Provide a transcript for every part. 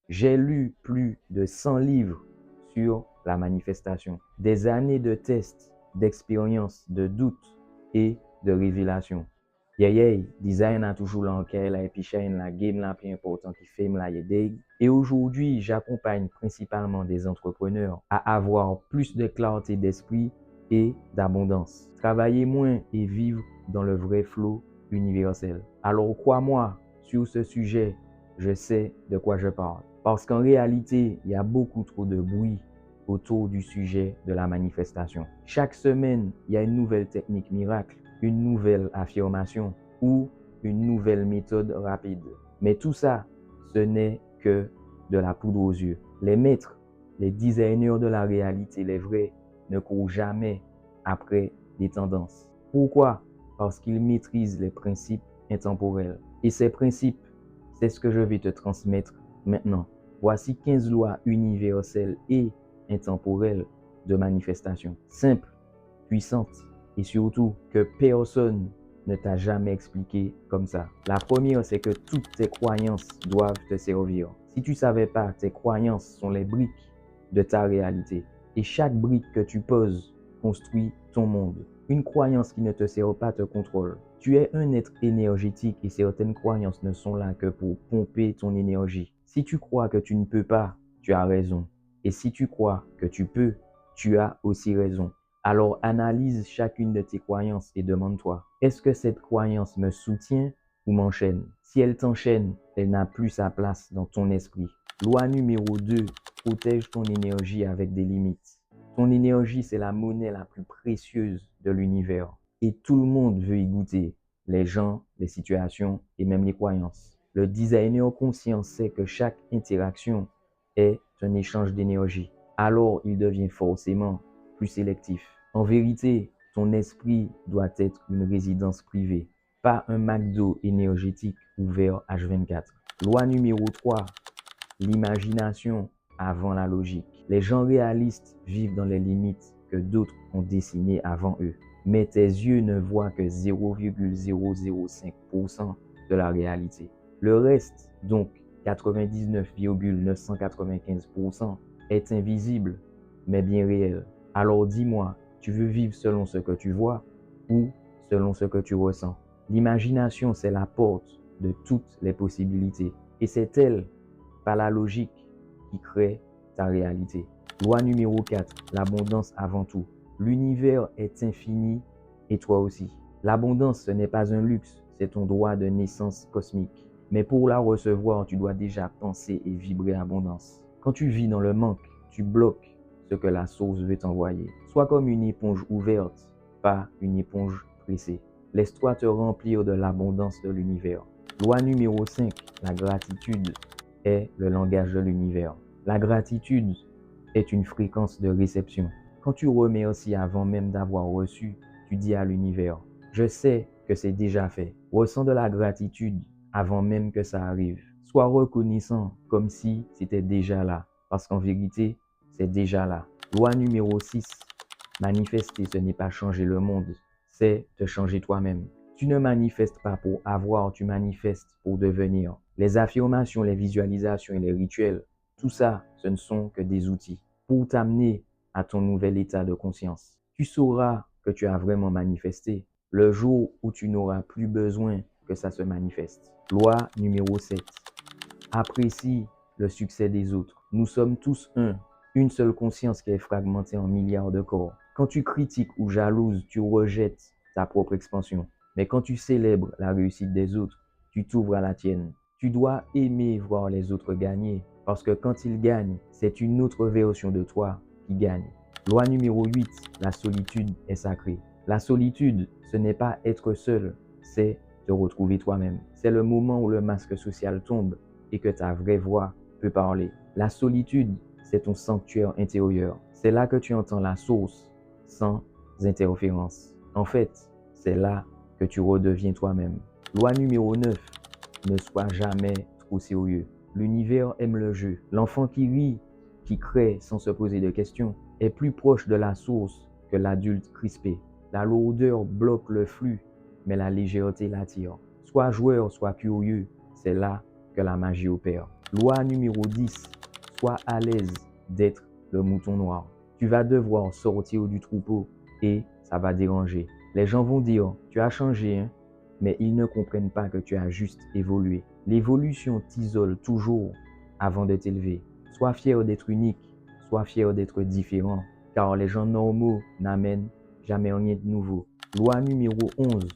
J'ai lu plus de 100 livres sur la manifestation. Des années de tests, d'expériences, de doutes et de révélations. Design a toujours l'enquête, la épichaine, la game la plus importante qui fait la yedeg. Et aujourd'hui, j'accompagne principalement des entrepreneurs à avoir plus de clarté d'esprit et d'abondance. Travailler moins et vivre dans le vrai flow universel. Alors crois-moi, sur ce sujet, je sais de quoi je parle. Parce qu'en réalité, il y a beaucoup trop de bruit autour du sujet de la manifestation. Chaque semaine, il y a une nouvelle technique miracle, une nouvelle affirmation ou une nouvelle méthode rapide. Mais tout ça, ce n'est que de la poudre aux yeux. Les maîtres, les designers de la réalité, les vrais, ne courent jamais après des tendances. Pourquoi? Parce qu'ils maîtrisent les principes intemporels. Et ces principes, c'est ce que je vais te transmettre maintenant. Voici 15 lois universelles et intemporelles de manifestation. Simples, puissantes et surtout que personne ne t'a jamais expliqué comme ça. La première, c'est que toutes tes croyances doivent te servir. Si tu ne savais pas, tes croyances sont les briques de ta réalité. Et chaque brique que tu poses construit ton monde. Une croyance qui ne te sert pas te contrôle. Tu es un être énergétique et certaines croyances ne sont là que pour pomper ton énergie. Si tu crois que tu ne peux pas, tu as raison. Et si tu crois que tu peux, tu as aussi raison. Alors analyse chacune de tes croyances et demande-toi, est-ce que cette croyance me soutient ou m'enchaîne? Si elle t'enchaîne, elle n'a plus sa place dans ton esprit. Loi numéro 2, protège ton énergie avec des limites. Ton énergie, c'est la monnaie la plus précieuse de l'univers. Et tout le monde veut y goûter. Les gens, les situations et même les croyances. Le designer conscient sait que chaque interaction est un échange d'énergie. Alors, il devient forcément plus sélectif. En vérité, ton esprit doit être une résidence privée, pas un McDo énergétique ouvert H24. Loi numéro 3, l'imagination avant la logique. Les gens réalistes vivent dans les limites que d'autres ont dessinées avant eux. Mais tes yeux ne voient que 0,005% de la réalité. Le reste, donc 99,995%, est invisible, mais bien réel. Alors dis-moi, tu veux vivre selon ce que tu vois ou selon ce que tu ressens? L'imagination, c'est la porte de toutes les possibilités. Et c'est elle, pas la logique, qui crée ta réalité. Loi numéro 4, l'abondance avant tout. L'univers est infini et toi aussi. L'abondance, ce n'est pas un luxe, c'est ton droit de naissance cosmique. Mais pour la recevoir, tu dois déjà penser et vibrer abondance. Quand tu vis dans le manque, tu bloques ce que la source veut t'envoyer. Sois comme une éponge ouverte, pas une éponge pressée. Laisse-toi te remplir de l'abondance de l'univers. Loi numéro 5, la gratitude est le langage de l'univers. La gratitude est une fréquence de réception. Quand tu remercies avant même d'avoir reçu, tu dis à l'univers, je sais que c'est déjà fait. Ressens de la gratitude avant même que ça arrive. Sois reconnaissant comme si c'était déjà là, parce qu'en vérité, c'est déjà là. Loi numéro 6, manifester, ce n'est pas changer le monde, c'est te changer toi-même. Tu ne manifestes pas pour avoir, tu manifestes pour devenir. Les affirmations, les visualisations et les rituels, tout ça, ce ne sont que des outils pour t'amener à ton nouvel état de conscience. Tu sauras que tu as vraiment manifesté le jour où tu n'auras plus besoin que ça se manifeste. Loi numéro 7. Apprécie le succès des autres. Nous sommes tous un, une seule conscience qui est fragmentée en milliards de corps. Quand tu critiques ou jalouses, tu rejettes ta propre expansion. Mais quand tu célèbres la réussite des autres, tu t'ouvres à la tienne. Tu dois aimer voir les autres gagner parce que quand ils gagnent, c'est une autre version de toi qui gagne. Loi numéro 8, la solitude est sacrée. La solitude, ce n'est pas être seul, c'est te retrouver toi-même. C'est le moment où le masque social tombe et que ta vraie voix peut parler. La solitude, c'est ton sanctuaire intérieur. C'est là que tu entends la source sans interférence. En fait, c'est là que tu redeviens toi-même. Loi numéro 9, ne sois jamais trop sérieux. L'univers aime le jeu. L'enfant qui rit, qui crée sans se poser de questions, est plus proche de la source que l'adulte crispé. La lourdeur bloque le flux, mais la légèreté l'attire. Sois joueur, sois curieux, c'est là que la magie opère. Loi numéro 10, sois à l'aise d'être le mouton noir. Tu vas devoir sortir du troupeau et ça va déranger. Les gens vont dire, tu as changé, hein? Mais ils ne comprennent pas que tu as juste évolué. L'évolution t'isole toujours avant de t'élever. Sois fier d'être unique, sois fier d'être différent, car les gens normaux n'amènent jamais rien de nouveau. Loi numéro 11,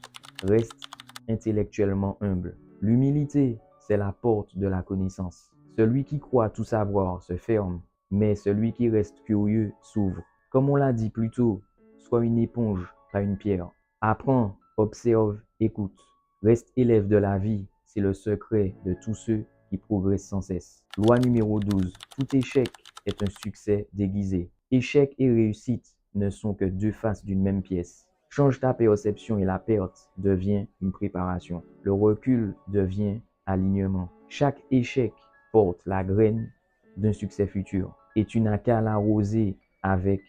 reste intellectuellement humble. L'humilité, c'est la porte de la connaissance. Celui qui croit tout savoir se ferme, mais celui qui reste curieux s'ouvre. Comme on l'a dit plus tôt, sois une éponge, pas une pierre. Apprends, observe, écoute. Reste élève de la vie, c'est le secret de tous ceux qui progressent sans cesse. Loi numéro 12, tout échec est un succès déguisé. Échec et réussite ne sont que deux faces d'une même pièce. Change ta perception et la perte devient une préparation. Le recul devient alignement. Chaque échec porte la graine d'un succès futur et tu n'as qu'à l'arroser avec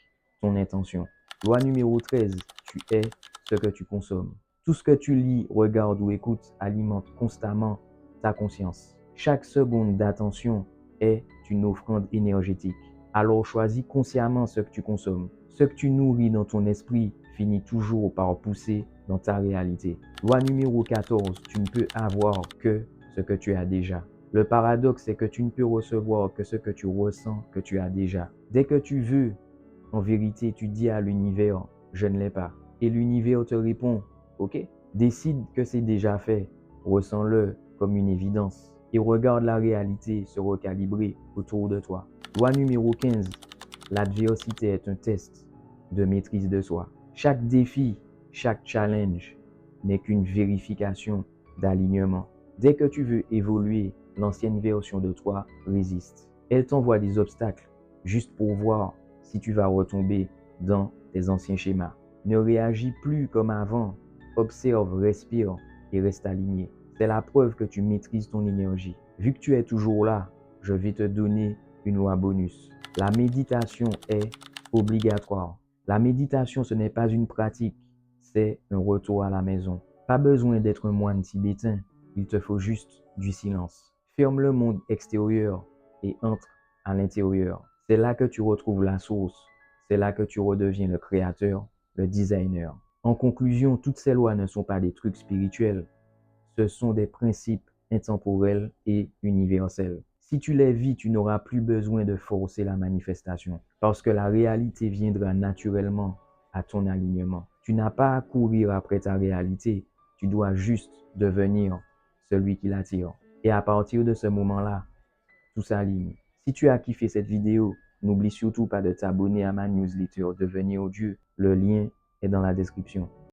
ton intention. Loi numéro 13, tu es ce que tu consommes. Tout ce que tu lis, regardes ou écoutes alimente constamment ta conscience. Chaque seconde d'attention est une offrande énergétique. Alors choisis consciemment ce que tu consommes. Ce que tu nourris dans ton esprit finit toujours par pousser dans ta réalité. Loi numéro 14, tu ne peux avoir que ce que tu as déjà. Le paradoxe, c'est que tu ne peux recevoir que ce que tu ressens que tu as déjà. Dès que tu veux, en vérité, tu dis à l'univers, je ne l'ai pas. Et l'univers te répond, ok, décide que c'est déjà fait, ressens-le comme une évidence et regarde la réalité se recalibrer autour de toi. Loi numéro 15, l'adversité est un test de maîtrise de soi. Chaque défi, chaque challenge n'est qu'une vérification d'alignement. Dès que tu veux évoluer, l'ancienne version de toi résiste. Elle t'envoie des obstacles juste pour voir si tu vas retomber dans tes anciens schémas. Ne réagis plus comme avant. Observe, respire et reste aligné. C'est la preuve que tu maîtrises ton énergie. Vu que tu es toujours là, je vais te donner une loi bonus. La méditation est obligatoire. La méditation, ce n'est pas une pratique, c'est un retour à la maison. Pas besoin d'être un moine tibétain, il te faut juste du silence. Ferme le monde extérieur et entre à l'intérieur. C'est là que tu retrouves la source. C'est là que tu redeviens le créateur, le designer. En conclusion, toutes ces lois ne sont pas des trucs spirituels. Ce sont des principes intemporels et universels. Si tu les vis, tu n'auras plus besoin de forcer la manifestation parce que la réalité viendra naturellement à ton alignement. Tu n'as pas à courir après ta réalité, tu dois juste devenir celui qui l'attire. Et à partir de ce moment-là, tout s'aligne. Si tu as kiffé cette vidéo, n'oublie surtout pas de t'abonner à ma newsletter Devenir Dieu. Le lien est dans la description.